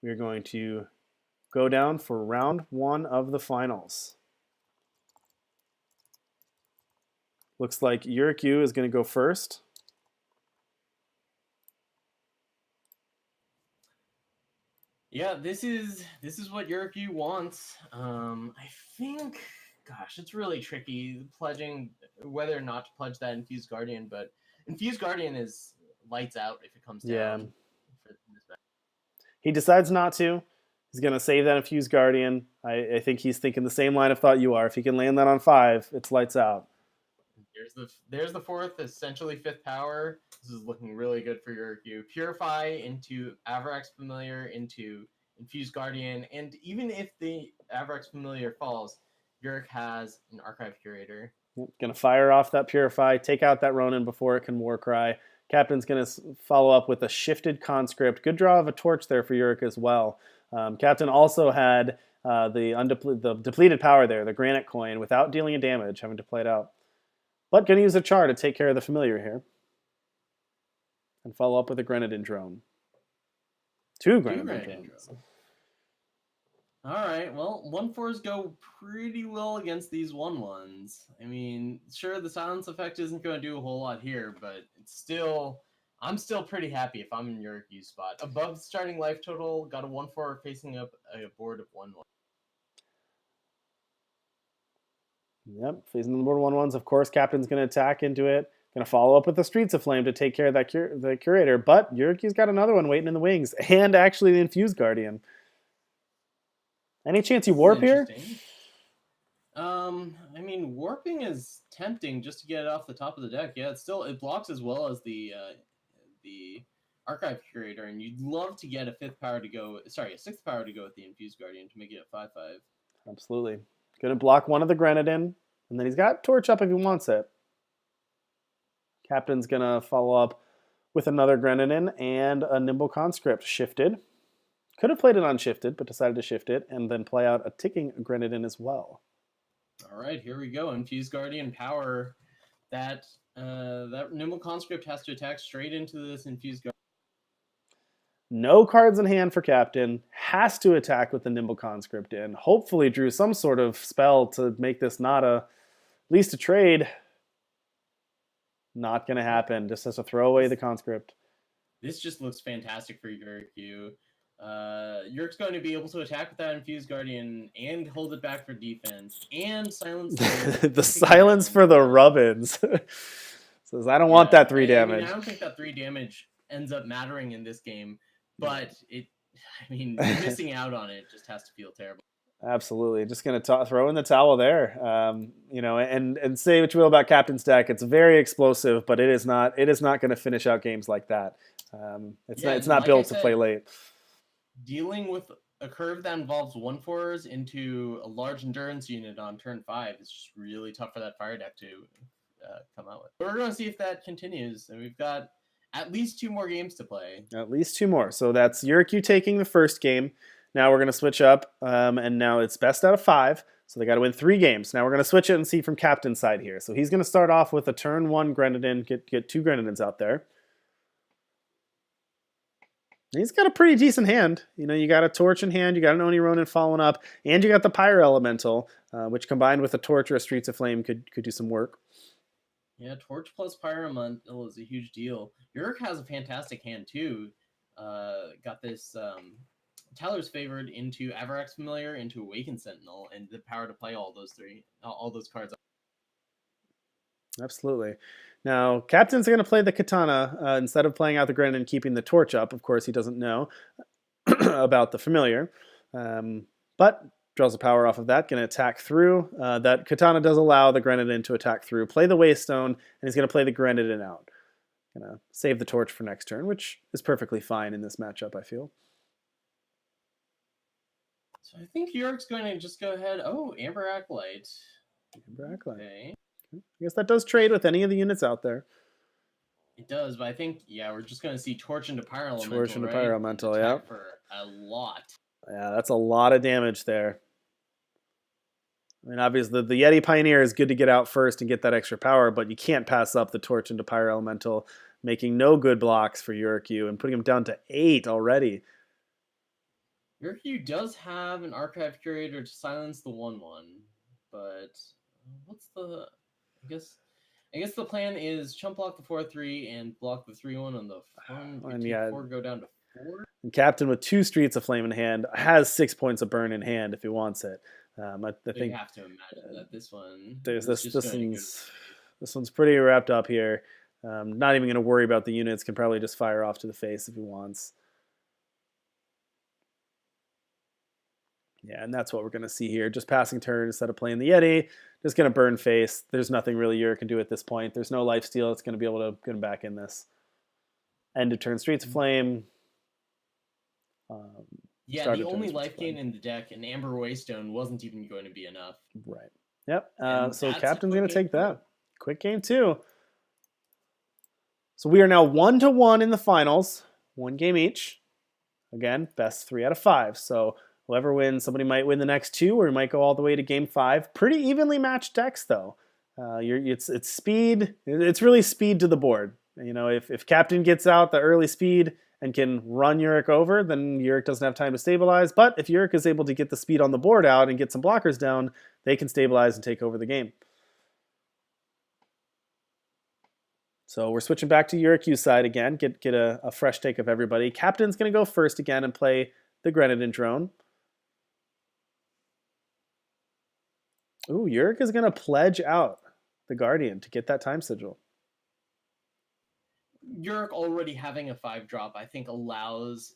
we're going to go down for round 1 of the finals. Looks like Yurick is going to go first. Yeah, this is what Yurick wants. I think, gosh, it's really tricky pledging whether or not to pledge that Infused Guardian, but Infused Guardian is lights out if it comes down. For this match. He decides not to. He's going to save that Infused Guardian. I think he's thinking the same line of thought you are. If he can land that on 5, it's lights out. There's the 4th, essentially 5th power. This is looking really good for Yurick. Purify into Avarax Familiar into Infused Guardian, and even if the Avarax Familiar falls, Yurick has an Archive Curator. Going to fire off that Purify, take out that Ronin before it can Warcry. Captain's going to follow up with a shifted Conscript. Good draw of a torch there for Yurick as well. Captain also had the depleted power there, the Granite Coin, without dealing a damage, having to play it out. But going to use a Char to take care of the Familiar here. And follow up with a Grenadin Drone. 2 Grenadin Drones. All right, well, 1/4s go pretty well against these 1/1s. I mean, sure, the silence effect isn't going to do a whole lot here, but it's still, I'm still pretty happy if I'm in Yurick's spot. Above starting life total, got a 1/4 facing up a board of 1/1. Yep, facing the board 1/1s. Of course, Captain's going to attack into it. Going to follow up with the Streets of Flame to take care of that the Curator. But Yurick's got another one waiting in the wings. And actually the Infused Guardian. Any chance you warp here? I mean, warping is tempting just to get it off the top of the deck. Yeah, it blocks as well as the Archive Curator, and you'd love to get a 6th power to go with the Infused Guardian to make it a 5/5. Absolutely. Going to block one of the Grenadin, and then he's got Torch up if he wants it. Captain's going to follow up with another Grenadin and a Nimble Conscript shifted. Could have played it unshifted, but decided to shift it, and then play out a ticking Grenadin as well. All right, here we go. Infused Guardian power. That Nimble Conscript has to attack straight into this Infused Guardian. No cards in hand for Captain. Has to attack with the Nimble Conscript in. Hopefully drew some sort of spell to make this not at least a trade. Not going to happen. Just has to throw away the Conscript. This just looks fantastic for Yurick. Yurick's going to be able to attack with that Infused Guardian and hold it back for defense and silence the silence for the Rubbins. Says, I don't want that 3 damage. I don't think that 3 damage ends up mattering in this game, but missing out on it just has to feel terrible. Absolutely. Just going to throw in the towel there. And say what you will about Captain's deck. It's very explosive, but it is not going to finish out games like that. It's not built to play late. Dealing with a curve that involves 1/4s into a large endurance unit on turn 5 is just really tough for that fire deck to come out with. But we're going to see if that continues, and we've got at least 2 more games to play. At least 2 more. So that's Yurick taking the first game. Now we're going to switch up, and now it's best out of 5. So they got to win 3 games. Now we're going to switch it and see from Captain's side here. So he's going to start off with a turn 1 Grenadin, get 2 Grenadins out there. He's got a pretty decent hand. You got a Torch in hand, you got an Oni Ronin following up, and you got the Pyro Elemental, which combined with a Torch or a Streets of Flame could do some work. Yeah, Torch plus Pyro Elemental is a huge deal. Yurick has a fantastic hand too. Got this Tyler's Favored into Avarax Familiar into Awakened Sentinel, and the power to play all those cards. Absolutely. Now, Captain's going to play the Katana instead of playing out the Grenadin and keeping the Torch up. Of course, he doesn't know about the Familiar, but draws a power off of that, going to attack through. That Katana does allow the Grenadin to attack through, play the Waystone, and he's going to play the Grenadin out. Going to save the Torch for next turn, which is perfectly fine in this matchup, I feel. So I think Yurick's going to just go ahead. Oh, Amber Acolyte. Amber Acolyte. Okay. I guess that does trade with any of the units out there. It does, but I think, we're just going to see Torch into Pyro Elemental. Torch into Pyro Elemental, yeah. For a lot. Yeah, that's a lot of damage there. I mean, obviously, the Yeti Pioneer is good to get out first and get that extra power, but you can't pass up the Torch into Pyro Elemental, making no good blocks for Yurick and putting him down to 8 already. Yurick does have an archive curator to silence the 1/1, but what's the? I guess I guess the plan is chump block the 4/3 and block the 3/1 on the front. You And take yeah, 4, go down to 4. and Captain with 2 Streets of Flame in hand has 6 points of burn in hand if he wants it. I So you think have to imagine that this one there's is this just going to go to this one's pretty wrapped up here. Not even going to worry about the units. Can probably just fire off to the face if he wants. Yeah, and that's what we're going to see here. Just passing turn instead of playing the Yeti. Just going to burn face. There's nothing really Yurick can do at this point. There's no lifesteal that's going to be able to get him back in this. End of turn, Streets of Flame. Yeah, the only life gain in the deck, an Amber Waystone, wasn't even going to be enough. Right. Yep. So that's a Captain's quick going to take game that. Quick game 2. So we are now 1-1 in the finals. 1 game each. Again, best 3 out of 5. So whoever wins, somebody might win the next 2, or we might go all the way to game 5. Pretty evenly matched decks, though. It's speed. It's really speed to the board. You know, if Captain gets out the early speed and can run Yurick over, then Yurick doesn't have time to stabilize. But if Yurick is able to get the speed on the board out and get some blockers down, they can stabilize and take over the game. So we're switching back to Yurick's side again, get a fresh take of everybody. Captain's going to go first again and play the Grenadin drone. Ooh, Yurick is going to pledge out the Guardian to get that time sigil. Yurick already having a 5-drop, I think, allows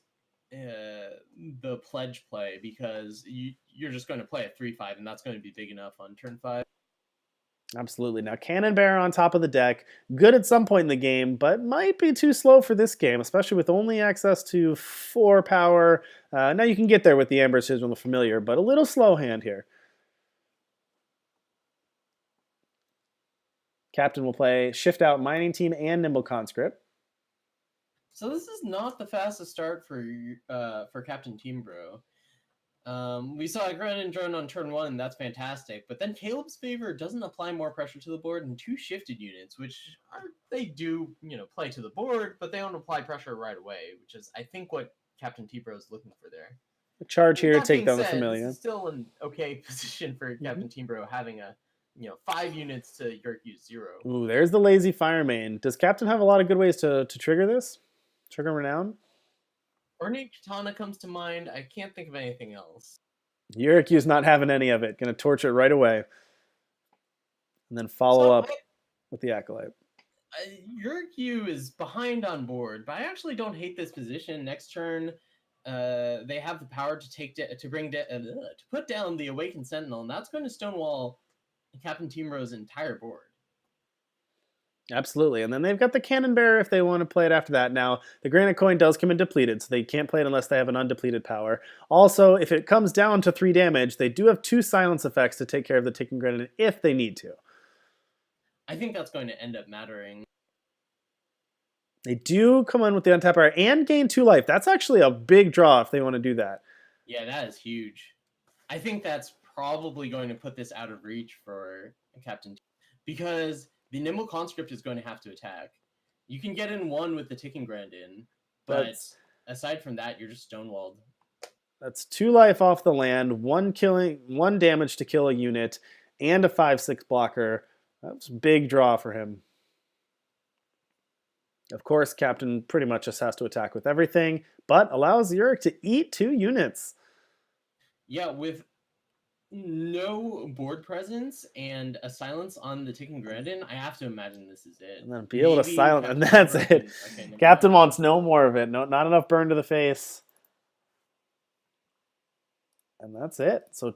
the pledge play, because you're just going to play a 3/5, and that's going to be big enough on turn 5. Absolutely. Now, Cannon Bear on top of the deck, good at some point in the game, but might be too slow for this game, especially with only access to 4 power. Now you can get there with the Amber Sigil and the Familiar, but a little slow hand here. Captain will play Shift Out Mining Team and Nimble Conscript. So this is not the fastest start for CaptainTeembro. We saw a Grenadin drone on turn 1, and that's fantastic. But then Caleb's Favor doesn't apply more pressure to the board, and 2 shifted units, which they do, play to the board, but they don't apply pressure right away, which is, I think, what CaptainTeembro is looking for there. A charge here, take down the Familiar. This is still an okay position for CaptainTeembro, having a 5 units to Yurick's 0. Ooh, there's the lazy Fire Main. Does Captain have a lot of good ways to trigger this? Trigger Renown? Ornate Katana comes to mind. I can't think of anything else. Yurick's not having any of it. Going to torch it right away. And then follow up with the Acolyte. Yurick is behind on board, but I actually don't hate this position. Next turn, they have the power to put down the Awakened Sentinel, and that's going to stonewall CaptainTeembro's entire board. Absolutely. And then they've got the Cannon Bearer if they want to play it after that. Now, the Granite Coin does come in depleted, so they can't play it unless they have an undepleted power. Also, if it comes down to 3 damage, they do have 2 silence effects to take care of the ticking Grenadin if they need to. I think that's going to end up mattering. They do come in with the untap power and gain 2 life. That's actually a big draw if they want to do that. Yeah, that is huge. I think that's probably going to put this out of reach for Captain, because the Nimble Conscript is going to have to attack. You can get in 1 with the ticking Grenadin, but aside from that, you're just stonewalled. That's 2 life off the land, 1 damage to kill a unit, and a 5/6 blocker. That's a big draw for him. Of course, Captain pretty much just has to attack with everything, but allows Yurick to eat 2 units. Yeah, with no board presence and a silence on the ticking Grenadin, I have to imagine this is it. And then be able to silence, and that's it. Okay, Captain wants no more of it. No, not enough burn to the face. And that's it. So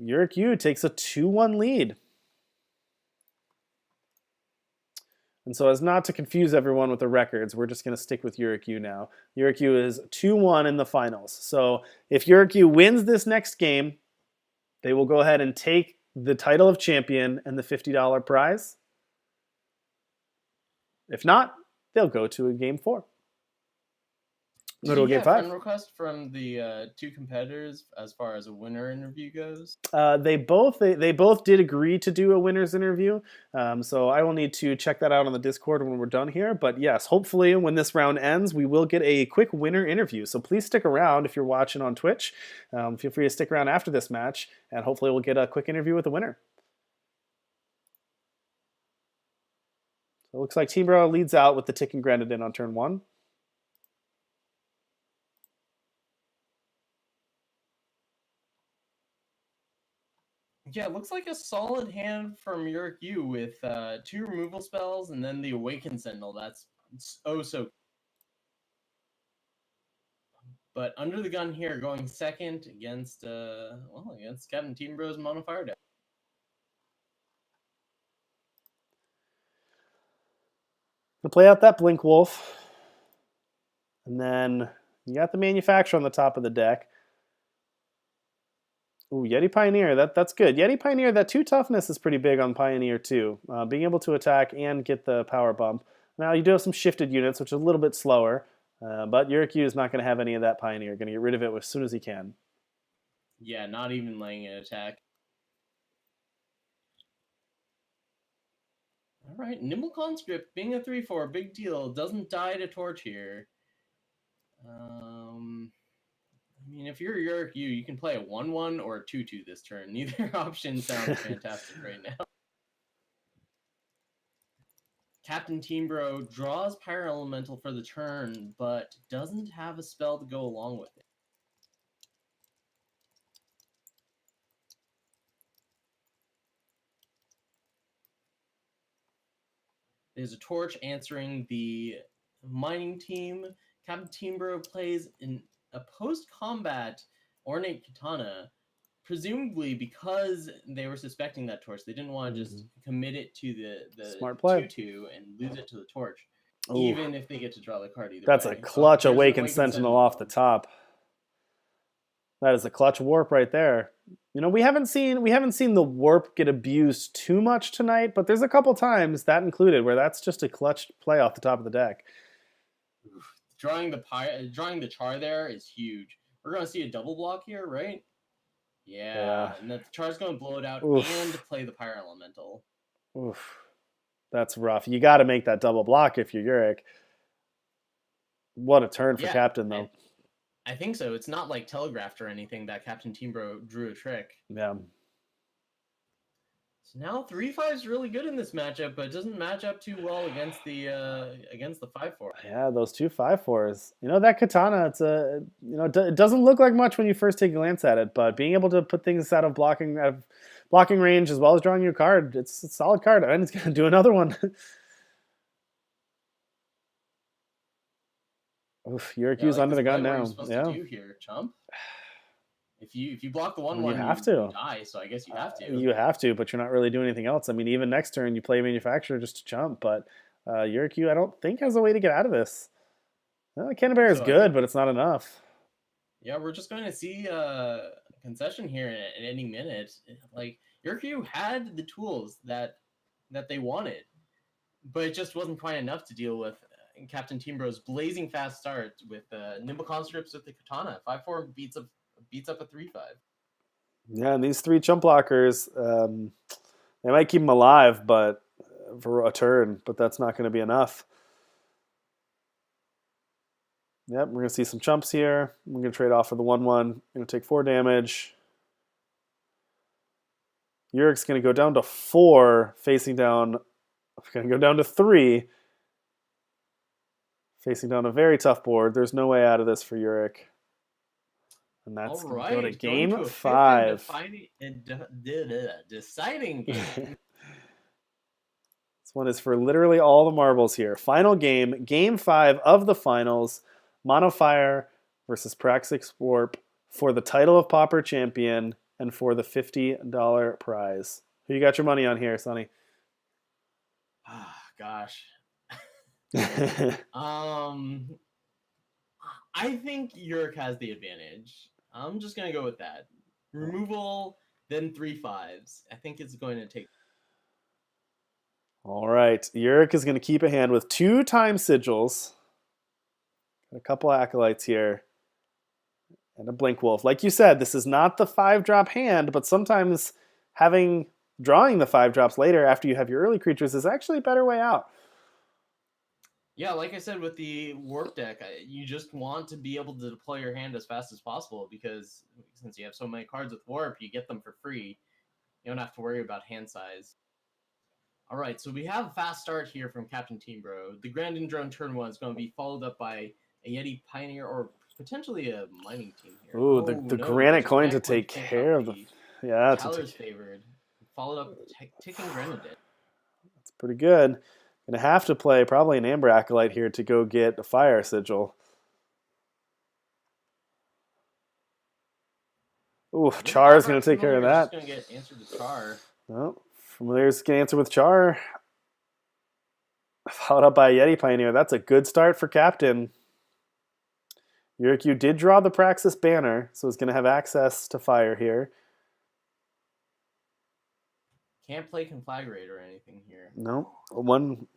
Yurick takes a 2-1 lead. And so as not to confuse everyone with the records, we're just going to stick with Yurick now. Yurick is 2-1 in the finals. So if Yurick wins this next game, they will go ahead and take the title of champion and the $50 prize. If not, they'll go to a game 4. Go Did to you a game get a friend 5. request from the two competitors as far as a winner interview goes? They both did agree to do a winner's interview, so I will need to check that out on the Discord when we're done here. But yes, hopefully when this round ends, we will get a quick winner interview. So please stick around if you're watching on Twitch. Feel free to stick around after this match, and hopefully we'll get a quick interview with the winner. So it looks like Teembro leads out with the Ticking Grandin on turn 1. Yeah, it looks like a solid hand from Yurick with 2 removal spells and then the Awakened Sentinel. That's oh so. But under the gun here, going second against against CaptainTeembro's Mono Fire deck. To play out that Blink Wolf, and then you got the Manufacturer on the top of the deck. Ooh, Yeti Pioneer, that's good. Yeti Pioneer, that 2 toughness is pretty big on Pioneer too. Being able to attack and get the power bump. Now you do have some shifted units, which is a little bit slower, but Yurick is not going to have any of that Pioneer. Going to get rid of it as soon as he can. Yeah, not even laying an attack. All right, Nimble Conscript being a 3/4, big deal. Doesn't die to Torch here. I mean, if you're Yurick, you can play a 1/1 or a 2/2 this turn. Neither option sounds fantastic right now. CaptainTeembro draws Pyro Elemental for the turn, but doesn't have a spell to go along with it. There's a Torch answering the mining team. CaptainTeembro plays a post-combat Ornate Katana, presumably because they were suspecting that Torch. They didn't want to just commit it to the Smart play. 2/2 and lose it to the Torch, Ooh. even if they get to draw the card either That's way. a clutch There's an Awakened Sentinel off the top. That is a clutch warp right there. You know, we haven't seen the warp get abused too much tonight, but there's a couple times, that included, where that's just a clutch play off the top of the deck. Drawing the char there is huge. We're gonna see a double block here, right? Yeah. And the char's gonna blow it out. Oof. And play the Pyro Elemental. Oof. That's rough. You got to make that double block if you're Yurick. What a turn for Captain, though. I think so. It's not like telegraphed or anything that CaptainTeembro drew a trick. Yeah. So now 3/5 is really good in this matchup, but it doesn't match up too well against the 5/4. Yeah, those 2 5/4s. You know, that Katana, it doesn't look like much when you first take a glance at it, but being able to put things out of blocking range as well as drawing you a card, it's a solid card, and it's going to do another one. Oof, Yurick's under the gun now. What supposed to do here, chump? If you block the 1/1, you have to die. So I guess you have to. You have to, but you're not really doing anything else. I mean, even next turn you play Manufacturer just to chump, but Yurick, I don't think has a way to get out of this. Canterbury is good, but it's not enough. Yeah, we're just going to see a concession here at any minute. Like Yurick had the tools that they wanted, but it just wasn't quite enough to deal with CaptainTeembro's blazing fast start with Nimble Conscripts with the Katana. 5/4 beats up a 3/5. Yeah, and these 3 chump blockers, they might keep them alive, but for a turn, but that's not going to be enough. Yep, we're going to see some chumps here. We're going to trade off for the 1/1. Going to take 4 damage. Yurick's going to go down to 4, facing down. Going to go down to 3, facing down a very tough board. There's no way out of this for Yurick. And that's going to go to game 5. Deciding game. This one is for literally all the marbles here. Final game, game 5 of the finals. Mono Fire versus Praxis Warp for the title of Pauper champion and for the $50 prize. Who you got your money on here, Sonny? Ah, gosh. I think Yurick has the advantage. I'm just going to go with that. Removal, then 3/5s. I think it's going to take... All right. Yurick is going to keep a hand with 2 time sigils. A couple acolytes here. And a Blink Wolf. Like you said, this is not the 5-drop hand, but sometimes drawing the 5 drops later after you have your early creatures is actually a better way out. Yeah, like I said with the warp deck, you just want to be able to deploy your hand as fast as possible because since you have so many cards with warp, you get them for free. You don't have to worry about hand size. All right, so we have a fast start here from CaptainTeembro. The Grandin Drone turn 1 is going to be followed up by a Yeti Pioneer or potentially a mining team here. Ooh, the no, granite coin to Granite take finish care off of the... Yeah, Tyler's favored. Followed up with Ticking Grenadin. That's pretty good. Gonna have to play probably an Amber Acolyte here to go get a Fire Sigil. Ooh, Char is gonna take care of that. Just gonna get answered to Char. Well, Familiar's gonna answer with Char. Followed up by a Yeti Pioneer. That's a good start for Captain. Yurick, you did draw the Praxis banner, so he's gonna have access to fire here. Can't play Conflagrate or anything here. No, one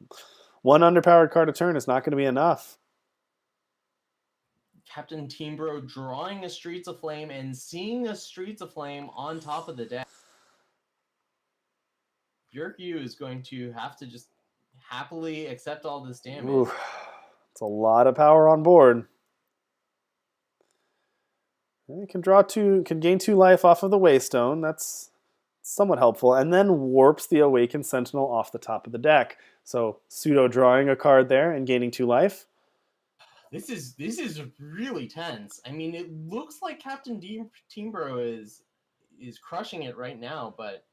underpowered card a turn is not going to be enough. CaptainTeembro drawing a Streets of Flame and seeing a Streets of Flame on top of the deck. Yurick is going to have to just happily accept all this damage. Ooh, it's a lot of power on board. And it can gain 2 life off of the Waystone. That's somewhat helpful, and then warps the Awakened Sentinel off the top of the deck. So pseudo drawing a card there and gaining 2 life. This is really tense. I mean, it looks like CaptainTeembro is crushing it right now, but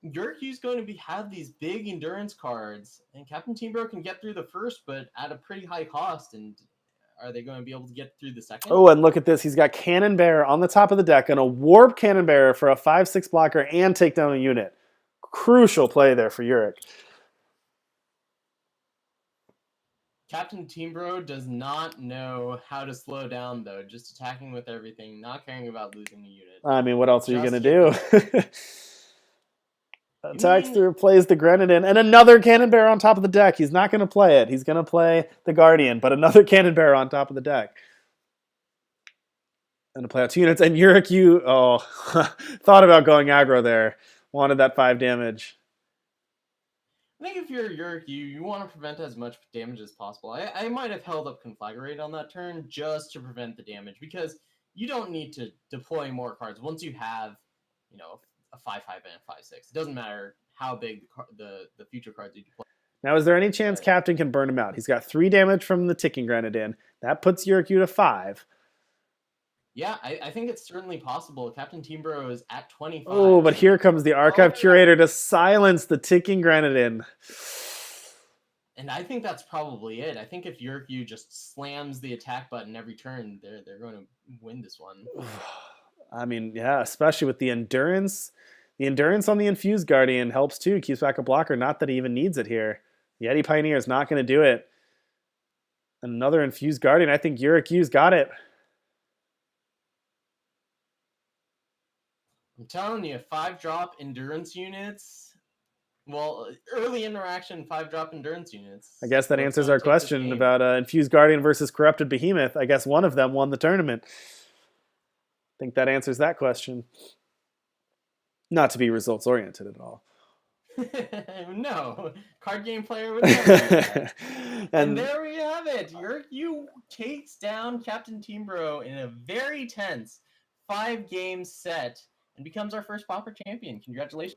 Yurick's going to have these big endurance cards, and CaptainTeembro can get through the first, but at a pretty high cost. And are they going to be able to get through the second? Oh, and look at this. He's got Cannon Bearer on the top of the deck and a Warp Cannon Bearer for a 5/6 blocker and take down a unit. Crucial play there for Yurick. CaptainTeembro does not know how to slow down, though. Just attacking with everything, not caring about losing a unit. I mean, what else are you going to do? Attacks through, plays the Grenadin, and another Cannon Bearer on top of the deck. He's not going to play it. He's going to play the Guardian, but another Cannon Bearer on top of the deck. And to play out 2 units. And Yurick, thought about going aggro there. Wanted that 5 damage. I think if you're Yurick, you want to prevent as much damage as possible. I might have held up Conflagrate on that turn just to prevent the damage, because you don't need to deploy more cards once you have, a 5/5 and a 5/6. It doesn't matter how big the future cards you deploy. Now, is there any chance Captain can burn him out? He's got 3 damage from the Ticking Grenadin. That puts Yurick to 5. Yeah, I think it's certainly possible. CaptainTeembro is at 25. Oh, but here comes the Archive Curator to silence the Ticking Grenadin. And I think that's probably it. I think if Yurick just slams the attack button every turn, they're going to win this one. I mean, yeah, especially with the endurance. The endurance on the Infused Guardian helps too. Keeps back a blocker. Not that he even needs it here. The Yeti Pioneer is not going to do it. Another Infused Guardian. I think Yurick's got it. I'm telling you, 5-drop endurance units. Well, early interaction 5-drop endurance units. I guess that answers our question about Infused Guardian versus Corrupted Behemoth. I guess one of them won the tournament. I think that answers that question. Not to be results oriented at all. No, card game player would never do that. And there we have it. Yurick takes down CaptainTeembro in a very tense 5-game set and becomes our first Pauper champion. Congratulations.